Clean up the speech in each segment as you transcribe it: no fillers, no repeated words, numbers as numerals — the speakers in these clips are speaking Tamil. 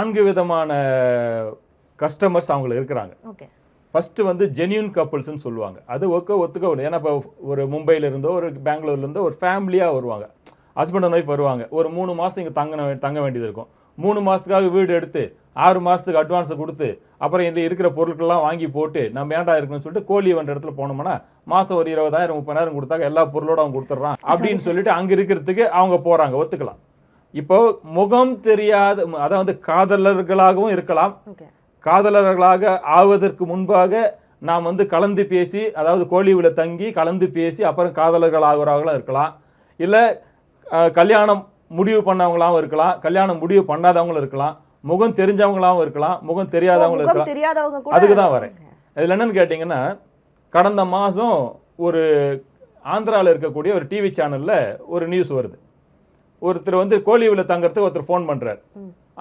4 விதமான கஸ்டமர்ஸ் அவங்களுக்கு இருக்கிறாங்க. ஃபர்ஸ்ட் வந்து ஜென்யூன் கப்புள்ஸ்ன்னு சொல்லுவாங்க. அது ஒத்துக்க ஏன்னா இப்போ ஒரு மும்பையில இருந்தோ ஒரு பெங்களூர்ல இருந்தோ ஒரு ஃபேமிலியாக வருவாங்க, ஹஸ்பண்ட் அண்ட் ஒய்ஃப் வருவாங்க. ஒரு 3 மாதம் இங்கே தங்க வேண்டியது இருக்கும். 3 மாதத்துக்காக வீடு எடுத்து 6 மாதத்துக்கு அட்வான்ஸை கொடுத்து அப்புறம் இந்த இருக்கிற பொருட்கள்லாம் வாங்கி போட்டு நம்ம ஏன்டா இருக்குன்னு சொல்லிட்டு கோழி வந்த இடத்துல போனோம்னா மாதம் ஒரு 20,000 30,000 கொடுத்தாங்க, எல்லா பொருளோட அவங்க கொடுத்துட்றான் அப்படின்னு சொல்லிட்டு அங்கே இருக்கிறதுக்கு அவங்க போகிறாங்க, ஒத்துக்கலாம். இப்போ முகம் தெரியாத, அதாவது காதலர்களாகவும் இருக்கலாம், காதலர்களாக ஆவதற்கு முன்பாக நாம் வந்து கலந்து பேசி, அதாவது கோழிவில் தங்கி கலந்து பேசி அப்புறம் காதலர்கள் ஆகிறவங்களும் இருக்கலாம், இல்லை கல்யாணம் முடிவு பண்ணவங்களாகவும் இருக்கலாம், கல்யாணம் முடிவு பண்ணாதவங்களும் இருக்கலாம், முகம் தெரிஞ்சவங்களாகவும் இருக்கலாம், முகம் தெரியாதவங்களும் இருக்கலாம். அதுக்கு தான் வரேன். இதில் என்னன்னு கேட்டிங்கன்னா, கடந்த மாதம் ஒரு ஆந்திராவில் இருக்கக்கூடிய ஒரு டிவி சேனலில் ஒரு நியூஸ் வருது. ஒருத்தர் வந்து கோழிவில் தங்கறதுக்கு ஒருத்தர் ஃபோன் பண்ணுறாரு.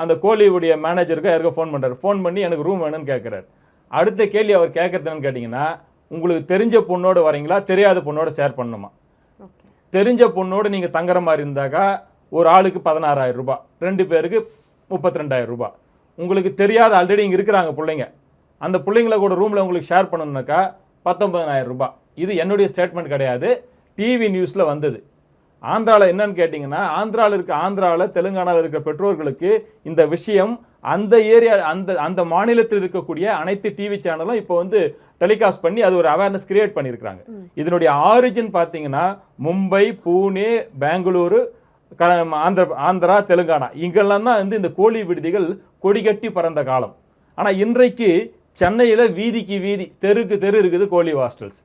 அந்த கோழிவுடைய மேனேஜருக்கு யாருக்கோ ஃபோன் பண்ணுறாரு. ஃபோன் பண்ணி எனக்கு ரூம் வேணும்னு கேட்குறாரு. அடுத்த கேள்வி அவர் கேட்கறது என்னன்னு கேட்டிங்கன்னா, உங்களுக்கு தெரிஞ்ச பொண்ணோடு வரீங்களா, தெரியாத பொண்ணோட ஷேர் பண்ணணுமா? தெரிஞ்ச பொண்ணோடு நீங்கள் தங்குற மாதிரி இருந்தாக்கா ஒரு ஆளுக்கு 16,000 ரூபாய், 2 பேருக்கு 32,000 ரூபாய். உங்களுக்கு தெரியாத ஆல்ரெடி இங்கே இருக்கிறாங்க பிள்ளைங்க, அந்த பிள்ளைங்கள கூட ரூமில் உங்களுக்கு ஷேர் பண்ணணுன்னாக்கா 19,000 ரூபாய். இது என்னுடைய ஸ்டேட்மெண்ட் கிடையாது, டிவி நியூஸில் வந்தது. ஆந்திராவில் என்னன்னு கேட்டிங்கன்னா, ஆந்திராவில் தெலுங்கானாவில் இருக்கிற பெற்றோர்களுக்கு இந்த விஷயம் அந்த ஏரியா அந்த மாநிலத்தில் இருக்கக்கூடிய அனைத்து டிவி சேனலும் இப்போ வந்து டெலிகாஸ்ட் பண்ணி அது ஒரு அவேர்னஸ் கிரியேட் பண்ணியிருக்கிறாங்க. இதனுடைய ஆரிஜின் பார்த்தீங்கன்னா மும்பை, பூனே, பெங்களூரு, ஆந்திரா, தெலுங்கானா இங்கெல்லாம் தான் வந்து இந்த கோழி விடுதிகள் கொடிகட்டி பறந்த காலம். ஆனால் இன்றைக்கு சென்னையில் வீதிக்கு வீதி, தெருக்கு தெரு இருக்குது கோழி ஹாஸ்டல்ஸ்.